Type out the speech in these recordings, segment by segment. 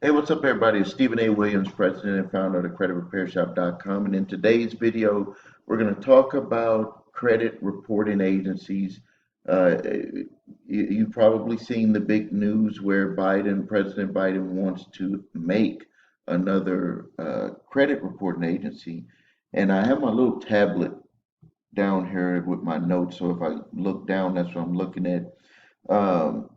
Hey, what's up, everybody? It's Stephen A. Williams, president and founder of the creditrepairshop.com. And in today's video, we're going to talk about credit reporting agencies. You've probably seen the big news where President Biden wants to make another credit reporting agency. And I have my little tablet down here with my notes. So if I look down, that's what I'm looking at. Um,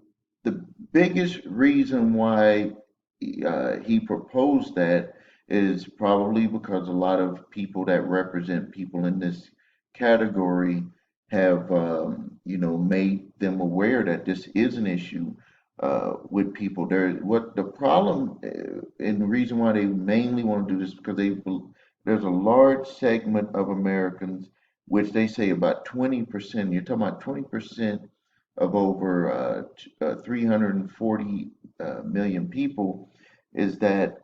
the biggest reason why he proposed that is probably because a lot of people that represent people in this category have, made them aware that this is an issue with people. What the problem and the reason why they mainly want to do this because there's a large segment of Americans, which they say about 20%. You're talking about 20% of over 340 million people is that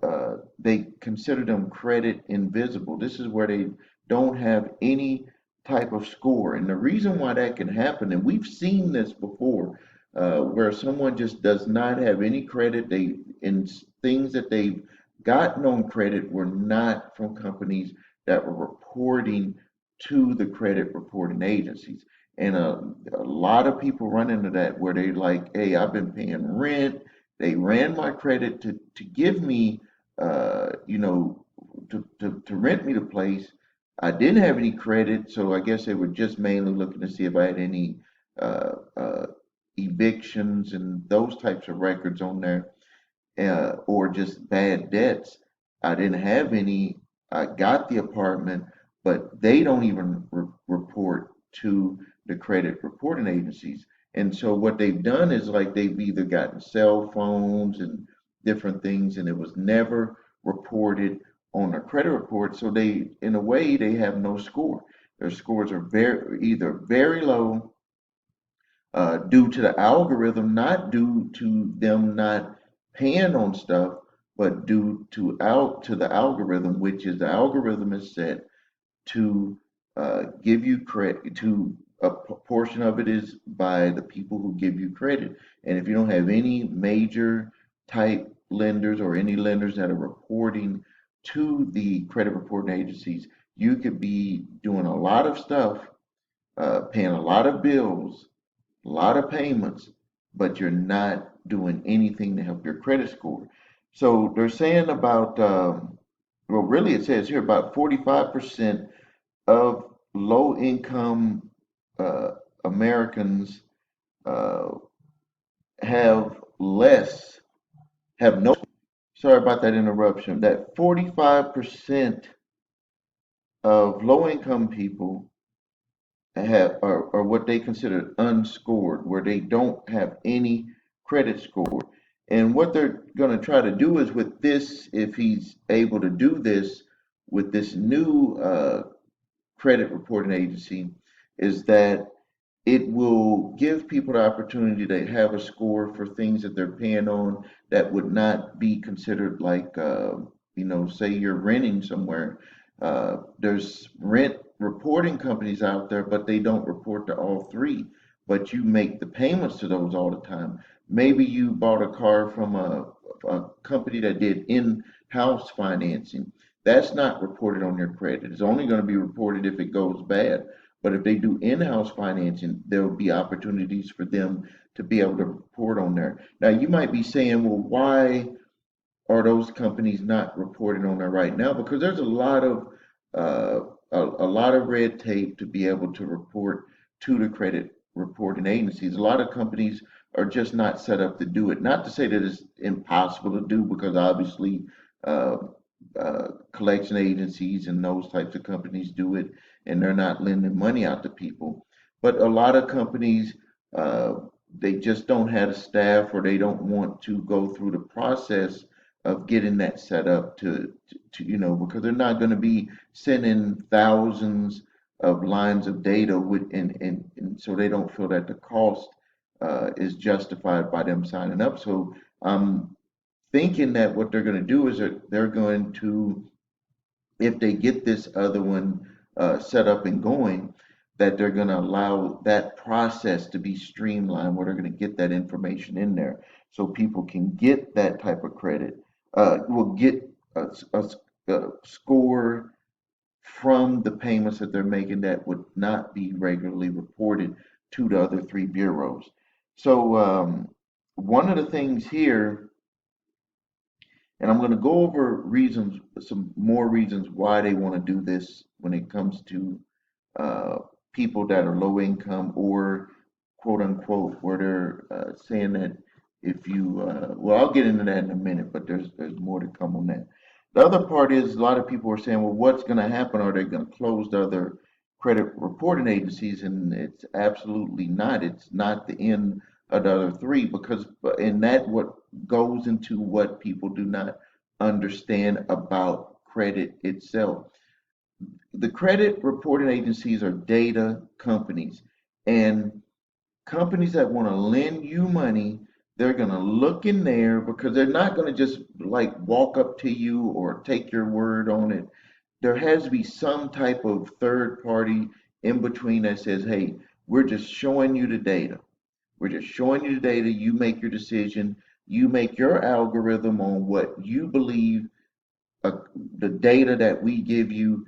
they consider them credit invisible. This is where they don't have any type of score. And the reason why that can happen, and we've seen this before, where someone just does not have any credit, things that they've gotten on credit were not from companies that were reporting to the credit reporting agencies. And a lot of people run into that where they like, hey, I've been paying rent. They ran my credit to give me, to rent me the place. I didn't have any credit, so I guess they were just mainly looking to see if I had any uh, uh, evictions and those types of records on there, or just bad debts. I didn't have any. I got the apartment, but they don't even report to the credit reporting agencies. And so what they've done is like they've either gotten cell phones and different things, and it was never reported on a credit report. So they, in a way, they have no score. Their scores are either very low due to the algorithm, not due to them not paying on stuff, but due to the algorithm, which is the algorithm is set to give you credit. To a portion of it is by the people who give you credit, and if you don't have any major type lenders or any lenders that are reporting to the credit reporting agencies, you could be doing a lot of stuff, paying a lot of bills, a lot of payments, but you're not doing anything to help your credit score. So they're saying about, well, really it says here about 45% of low income uh, Americans uh, have less, have no, sorry about that interruption, that 45% of low income people are what they consider unscored, where they don't have any credit score. And what they're going to try to do is with this, if he's able to do this with this new credit reporting agency, is that it will give people the opportunity to have a score for things that they're paying on that would not be considered like, say you're renting somewhere. There's rent reporting companies out there, but they don't report to all three. But you make the payments to those all the time. Maybe you bought a car from a company that did in-house financing. That's not reported on your credit. It's only going to be reported if it goes bad. But if they do in-house financing, there will be opportunities for them to be able to report on there. Now, you might be saying, well, why are those companies not reporting on there right now? Because there's a lot of uh, a lot of red tape to be able to report to the credit reporting agencies. A lot of companies are just not set up to do it. Not to say that it's impossible to do, because obviously uh, collection agencies and those types of companies do it, and they're not lending money out to people. But a lot of companies, uh, they just don't have the staff, or they don't want to go through the process of getting that set up because they're not going to be sending thousands of lines of data and so they don't feel that the cost is justified by them signing up. So I'm thinking that what they're going to do is that they're going to, if they get this other one set up and going, that they're going to allow that process to be streamlined, where they're going to get that information in there so people can get that type of credit. will get a score from the payments that they're making that would not be regularly reported to the other three bureaus. So one of the things here, and I'm going to go over reasons, some more reasons why they want to do this when it comes to uh, people that are low income or quote unquote, where they're saying that if you, well, I'll get into that in a minute, but there's more to come on that. The other part is a lot of people are saying, well, what's going to happen? Are they going to close the other credit reporting agencies? And it's absolutely not. It's not the end of the other three because, and that what goes into what people do not understand about credit itself. The credit reporting agencies are data companies, and companies that want to lend you money, they're going to look in there because they're not going to just like walk up to you or take your word on it. There has to be some type of third party in between that says, hey, we're just showing you the data. We're just showing you the data. You make your decision. You make your algorithm on what you believe, uh, the data that we give you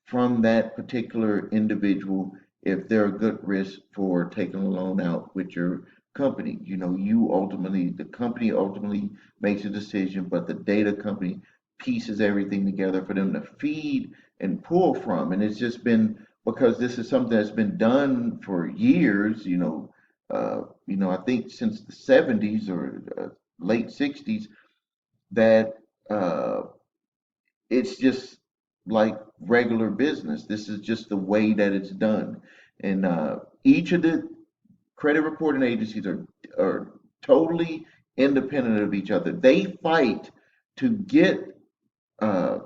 from that particular individual if they're a good risk for taking a loan out with your company. You know, you ultimately, the company ultimately makes a decision, but the data company pieces everything together for them to feed and pull from. And it's just been because this is something that's been done for years, I think since the 70s or late 60s, that uh, it's just like regular business. This is just the way that it's done. And each of the credit reporting agencies are totally independent of each other. They fight to get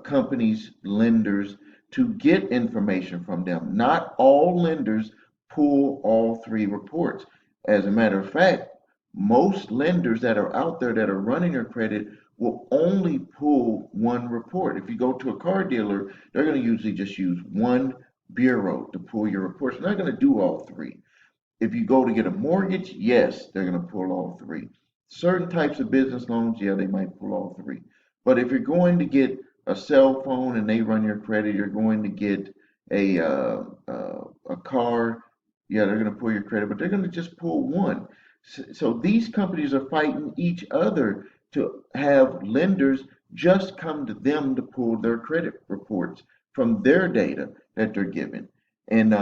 companies, lenders, to get information from them. Not all lenders pull all three reports. As a matter of fact, most lenders that are out there that are running your credit will only pull one report. If you go to a car dealer, they're going to usually just use one bureau to pull your reports. They're not going to do all three. If you go to get a mortgage, yes, they're going to pull all three. Certain types of business loans, yeah, they might pull all three. But if you're going to get a cell phone and they run your credit, you're going to get a car, yeah, they're going to pull your credit, but they're going to just pull one. So these companies are fighting each other to have lenders just come to them to pull their credit reports from their data that they're given. And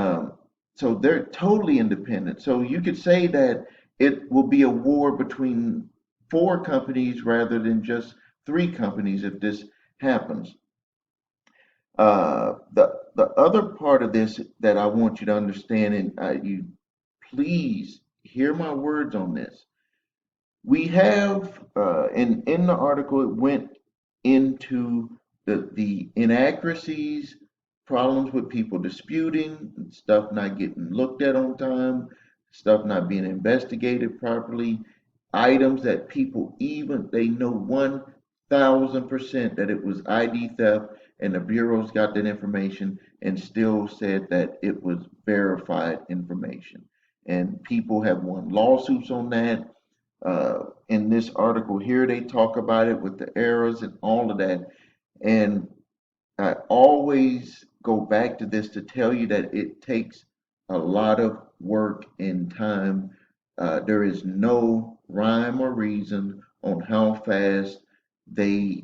so they're totally independent. So you could say that it will be a war between four companies rather than just three companies if this happens. The other part of this that I want you to understand, and you please hear my words on this. We have, and in the article, it went into the inaccuracies, problems with people disputing, stuff not getting looked at on time, stuff not being investigated properly, items that people even, they know 1,000% that it was ID theft, and the bureaus got that information and still said that it was verified information. And people have won lawsuits on that. In this article here, they talk about it with the errors and all of that. And I always go back to this to tell you that it takes a lot of work and time. There is no rhyme or reason on how fast they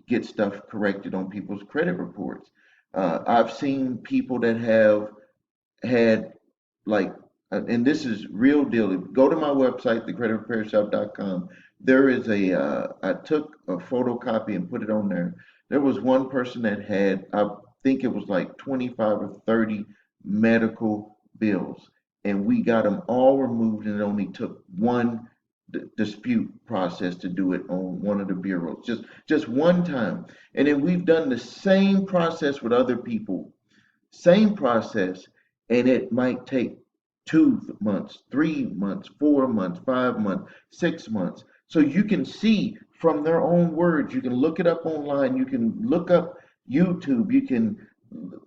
get stuff corrected on people's credit reports. I've seen people that have had like, and this is real deal. Go to my website, thecreditrepairshop.com. There is I took a photocopy and put it on there. There was one person that had, I think it was like 25 or 30 medical bills, and we got them all removed, and it only took one dispute process to do it on one of the bureaus, just one time. And then we've done the same process with other people, same process, and it might take 2 months, 3 months, 4 months, 5 months, 6 months. So you can see from their own words, you can look it up online, you can look up YouTube, you can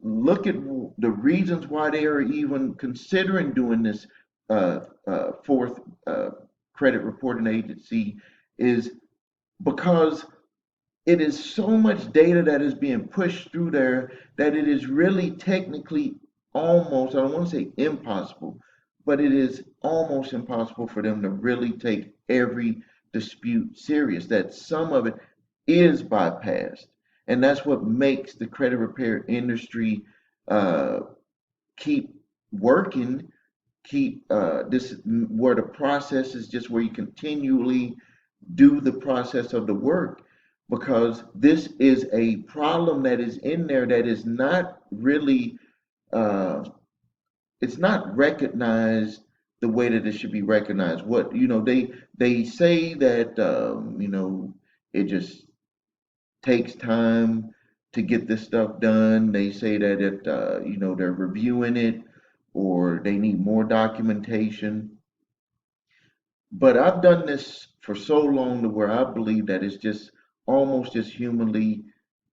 look at the reasons why they are even considering doing this fourth credit reporting agency is because it is so much data that is being pushed through there that it is really technically almost, I don't want to say impossible, but it is almost impossible for them to really take every dispute serious, that some of it is bypassed. And that's what makes the credit repair industry uh, keep working, keep this where the process is just where you continually do the process of the work, because this is a problem that is in there that is not really uh, it's not recognized the way that it should be recognized. What they say that it just takes time to get this stuff done. They say that they're reviewing it or they need more documentation. But I've done this for so long to where I believe that it's just almost just humanly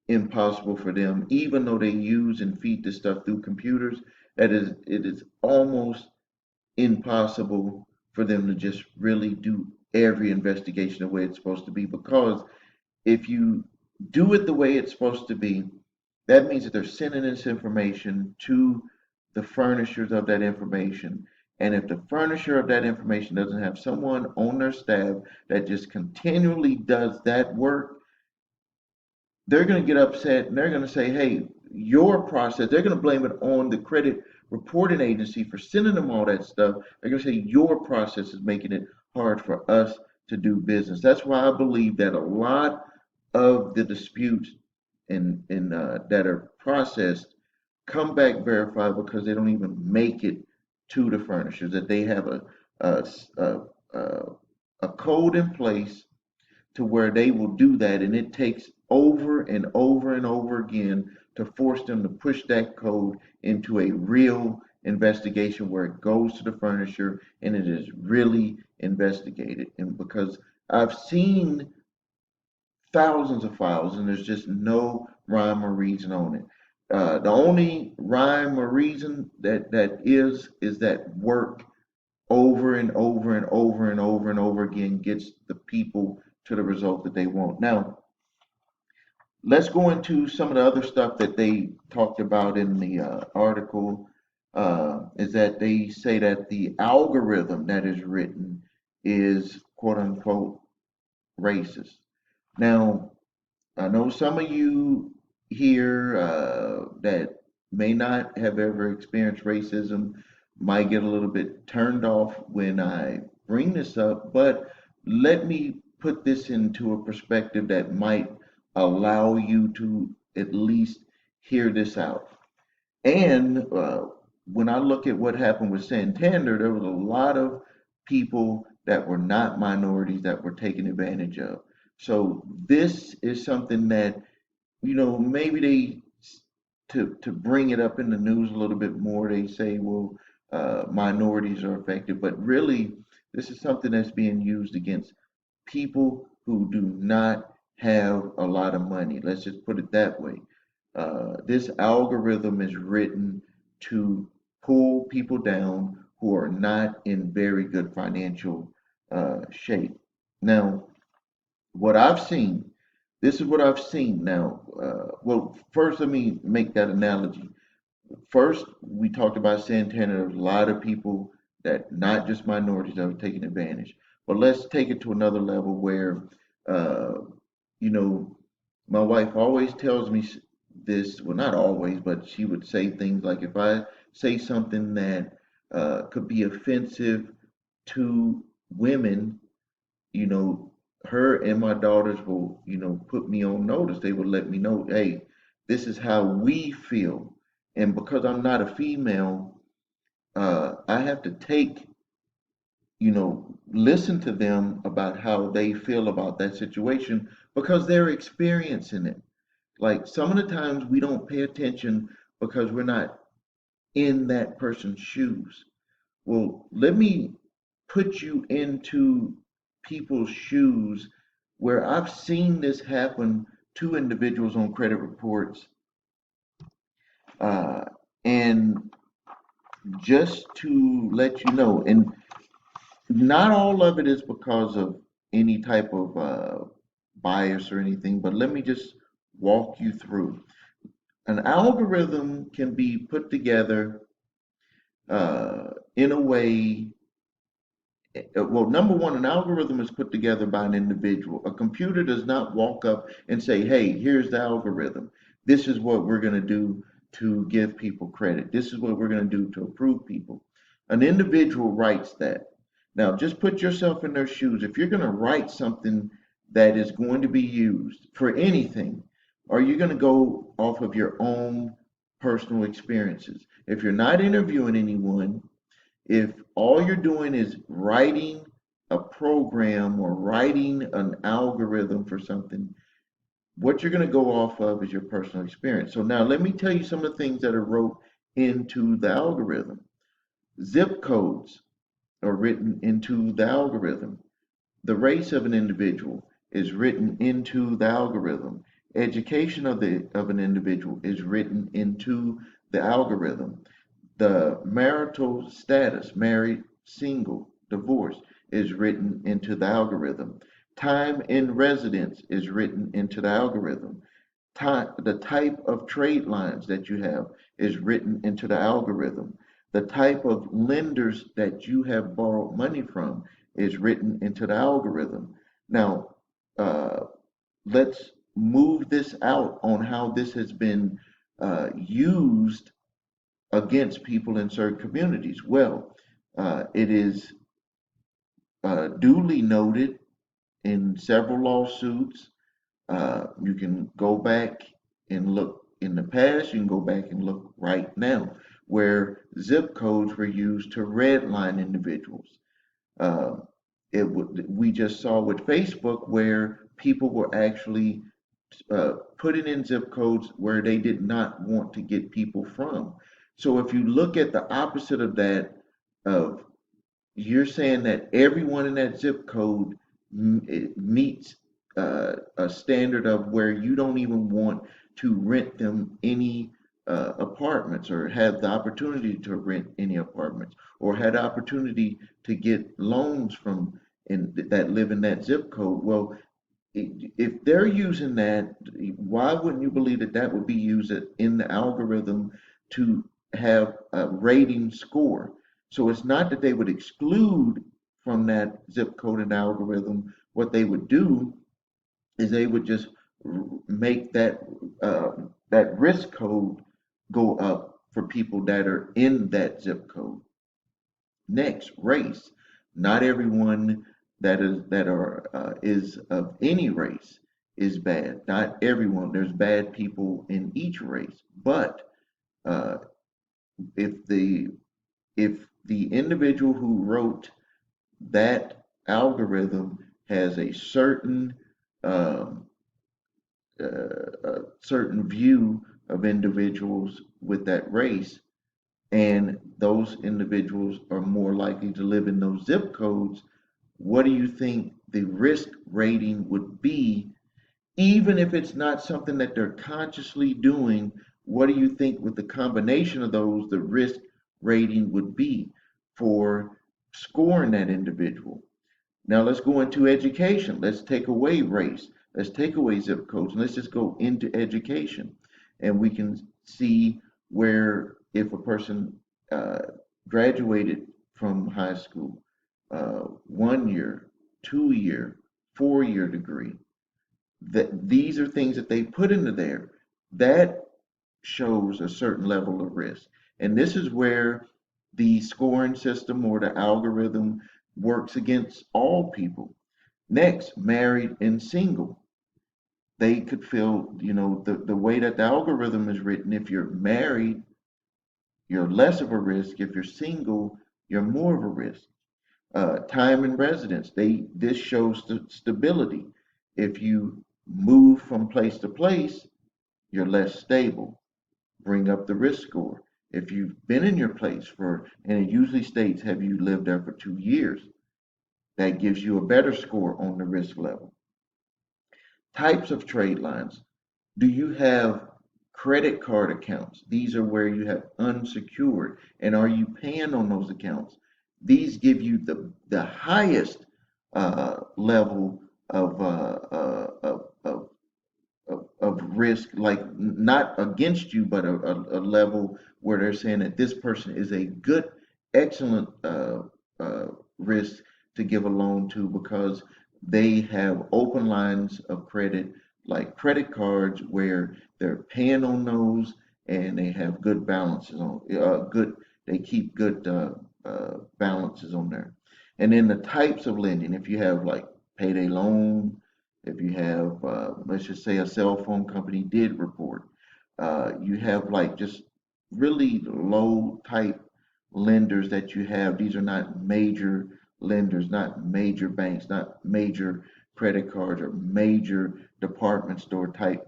impossible for them, even though they use and feed this stuff through computers, it is almost impossible for them to just really do every investigation the way it's supposed to be. Because if you do it the way it's supposed to be, that means that they're sending this information to the furnishers of that information. And if the furnisher of that information doesn't have someone on their staff that just continually does that work, they're going to get upset and they're going to say, hey, your process, they're going to blame it on the credit reporting agency for sending them all that stuff. They're going to say, your process is making it hard for us to do business. That's why I believe that a lot of the disputes that are processed come back verified because they don't even make it to the furnishers, that they have a, a, a, a code in place to where they will do that, and it takes over and over and over again to force them to push that code into a real investigation where it goes to the furnisher and it is really investigated. And because I've seen thousands of files and there's just no rhyme or reason on it. The only rhyme or reason that is that work over and over and over and over and over again gets the people to the result that they want. Now, let's go into some of the other stuff that they talked about in the article. Is that they say that the algorithm that is written is quote unquote racist. Now, I know some of you here that may not have ever experienced racism might get a little bit turned off when I bring this up, but let me put this into a perspective that might allow you to at least hear this out. And when I look at what happened with Santander, there was a lot of people that were not minorities that were taken advantage of. So this is something that, maybe they, to bring it up in the news a little bit more, they say, well, minorities are affected. But really, this is something that's being used against people who do not have a lot of money. Let's just put it that way. This algorithm is written to pull people down who are not in very good financial shape. Now, what I've seen, this is what I've seen now. Well, first, let me make that analogy. First, we talked about Santana. There's a lot of people that, not just minorities, that were taking advantage. But let's take it to another level where, uh, you know, my wife always tells me this, well, not always, but she would say things like, if I say something that could be offensive to women, you know, her and my daughters will, put me on notice. They will let me know, hey, this is how we feel. And because I'm not a female, I have to listen to them about how they feel about that situation because they're experiencing it. Like some of the times we don't pay attention because we're not in that person's shoes. Well, let me put you into people's shoes where I've seen this happen to individuals on credit reports. Uh, and just to let you know, and not all of it is because of any type of bias or anything, but let me just walk you through. An algorithm can be put together in a way. Well, number one, an algorithm is put together by an individual. A computer does not walk up and say, hey, here's the algorithm. This is what we're going to do to give people credit. This is what we're going to do to approve people. An individual writes that. Now, just put yourself in their shoes. If you're going to write something that is going to be used for anything, are you going to go off of your own personal experiences? If you're not interviewing anyone, if all you're doing is writing a program or writing an algorithm for something, what you're going to go off of is your personal experience. So now let me tell you some of the things that are wrote into the algorithm. Zip codes are written into the algorithm. The race of an individual is written into the algorithm. Education of an individual is written into the algorithm. The marital status, married, single, divorced, is written into the algorithm. Time in residence is written into the algorithm. The type of trade lines that you have is written into the algorithm. The type of lenders that you have borrowed money from is written into the algorithm. Now, let's move this out on how this has been used against people in certain communities. Well, it is duly noted in several lawsuits. You can go back and look in the past, you can go back and look right now, where zip codes were used to redline individuals. Uh, we just saw with Facebook where people were actually putting in zip codes where they did not want to get people from. So if you look at the opposite of that, of you're saying that everyone in that zip code meets a standard of where you don't even want to rent them any apartments or have the opportunity to rent any apartments or had the opportunity to get loans from that live in that zip code. Well, if they're using that, why wouldn't you believe that that would be used in the algorithm to have a rating score? So it's not that they would exclude from that zip code and algorithm. What they would do is they would just make that risk code go up for people that are in that zip code. Next, race. Not everyone is of any race is bad. Not everyone. There's bad people in each race. But uh, if the if the individual who wrote that algorithm has um, a certain view of individuals with that race, and those individuals are more likely to live in those zip codes, what do you think the risk rating would be? Even if it's not something that they're consciously doing, what do you think with the combination of those, the risk rating would be for scoring that individual? Now let's go into education. Let's take away race. Let's take away zip codes and let's just go into education. And we can see where if a person uh, graduated from high school, 1 year, 2 year, 4 year degree, that these are things that they put into there that shows a certain level of risk. And this is where the scoring system or the algorithm works against all people. Next, married and single. They could feel, the way that the algorithm is written, if you're married, you're less of a risk. If you're single, you're more of a risk. Time and residence. This shows the stability. If you move from place to place, you're less stable. Bring up the risk score. If you've been in your place and it usually states, have you lived there for 2 years? That gives you a better score on the risk level. Types of trade lines. Do you have credit card accounts? These are where you have unsecured. And are you paying on those accounts? These give you the highest level of of risk, like not against you, but a level where they're saying that this person is a good, excellent risk to give a loan to because they have open lines of credit, like credit cards, where they're paying on those and they have good balances on good. They keep good balances on there. And then the types of lending, if you have like payday loan, if you have, let's just say a cell phone company did report, you have like just really low type lenders that you have. These are not major lenders, not major banks, not major credit cards or major department store type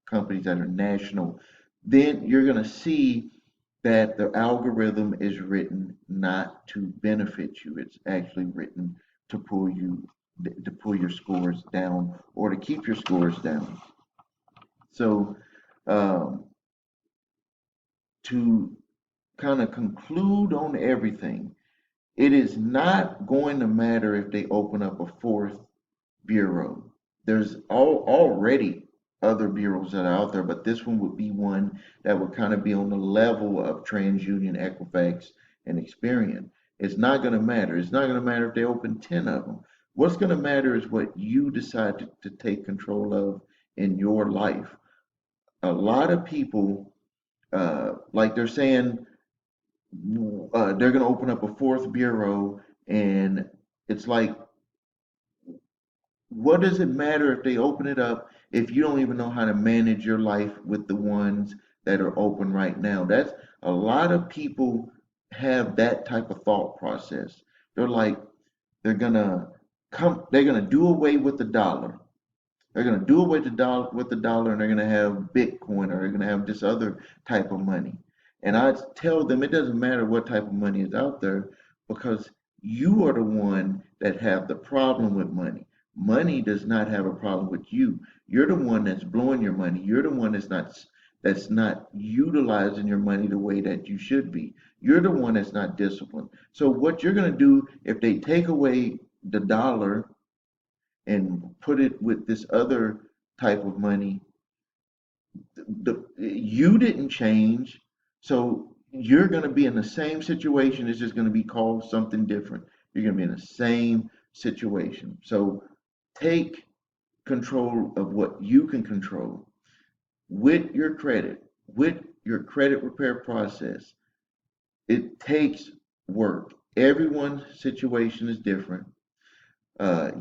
companies that are national. Then you're going to see that the algorithm is written not to benefit you. It's actually written to pull your scores down or to keep your scores down. So um, to kind of conclude on everything, it is not going to matter if they open up a fourth bureau. There's already other bureaus that are out there, but this one would be one that would kind of be on the level of TransUnion, Equifax, and Experian. It's not going to matter. It's not going to matter if they open 10 of them. What's going to matter is what you decide to take control of in your life. A lot of people, like they're saying, they're going to open up a fourth bureau, and it's like, what does it matter if they open it up if you don't even know how to manage your life with the ones that are open right now? That's a lot of people have that type of thought process. They're like, they're gonna do away with the dollar. They're going to do away with the dollar, and they're going to have Bitcoin, or they're going to have this other type of money. And I tell them it doesn't matter what type of money is out there because you are the one that have the problem with money. Money does not have a problem with you. You're the one that's blowing your money. You're the one that's not utilizing your money the way that you should be. You're the one that's not disciplined. So what you're going to do if they take away the dollar and put it with this other type of money, you didn't change, so you're going to be in the same situation. It's just going to be called something different. You're going to be in the same situation. So take control of what you can control with your credit, with your credit repair process. It takes work. Everyone's situation is different.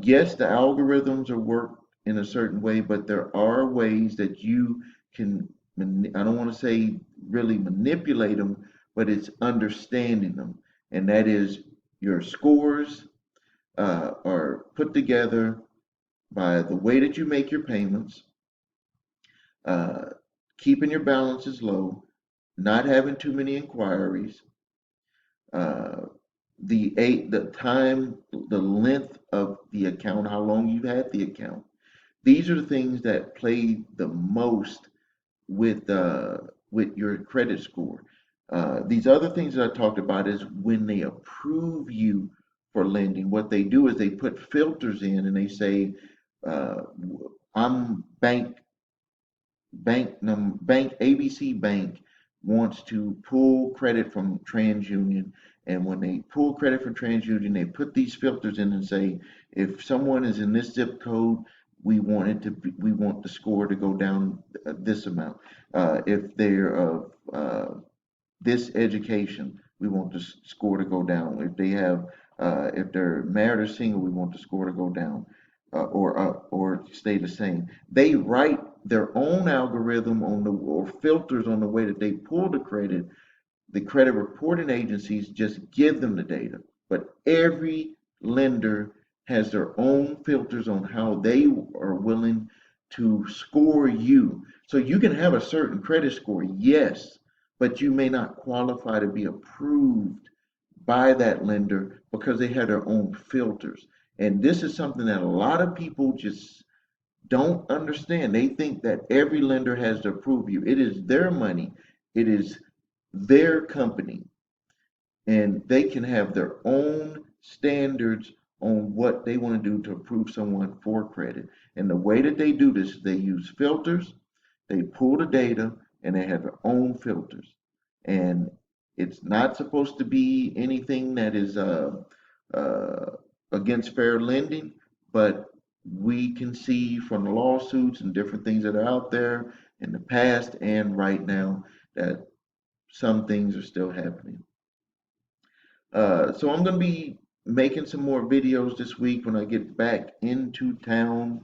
Yes, the algorithms are worked in a certain way, but there are ways that you can, I don't want to say really manipulate them, but it's understanding them. And that is your scores are put together by the way that you make your payments, uh, keeping your balances low, not having too many inquiries, uh, the time, the length of the account, how long you've had the account. These are the things that play the most with your credit score. These other things that I talked about is when they approve you for lending. What they do is they put filters in and they say, uh, "I'm bank ABC Bank wants to pull credit from TransUnion, and when they pull credit from TransUnion, they put these filters in and say, if someone is in this zip code, we want the score to go down this amount. If they're this education, we want the score to go down. If they have, if they're married or single, we want the score to go down, or stay the same. They write their own algorithm on the or filters on the way that they pull the credit. The credit reporting agencies just give them the data, but every lender has their own filters on how they are willing to score you. So you can have a certain credit score, yes, but you may not qualify to be approved by that lender because they have their own filters. And this is something that a lot of people just don't understand. They think that every lender has to approve you. It is their money. It is their company, and they can have their own standards on what they want to do to approve someone for credit. And the way that they do this, they use filters, they pull the data, and they have their own filters. And it's not supposed to be anything that is uh, against fair lending, but we can see from the lawsuits and different things that are out there in the past and right now that some things are still happening. So I'm going to be making some more videos this week when I get back into town.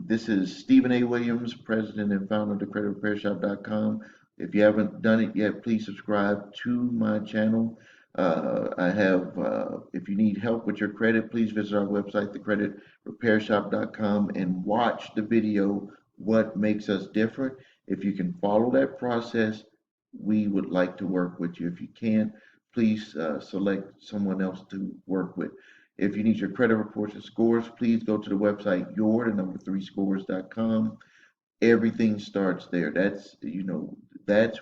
This is Stephen A. Williams, president and founder of thecreditrepairshop.com. If you haven't done it yet, please subscribe to my channel. If you need help with your credit, please visit our website, thecreditrepairshop.com, and watch the video, What Makes Us Different. If you can follow that process, we would like to work with you. If you can't, please select someone else to work with. If you need your credit reports and scores, please go to the website your3scores.com. Everything starts there. That's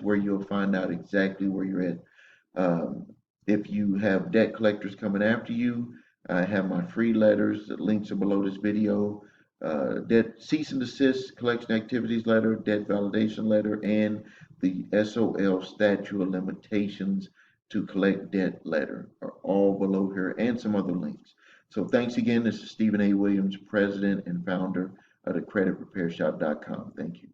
where you'll find out exactly where you're at. If you have debt collectors coming after you, I have my free letters. The links are below this video. Debt cease and desist collection activities letter, debt validation letter, and the SOL statute of limitations to collect debt letter are all below here, and some other links. So thanks again. This is Stephen A. Williams, president and founder of thecreditrepairshop.com. Thank you.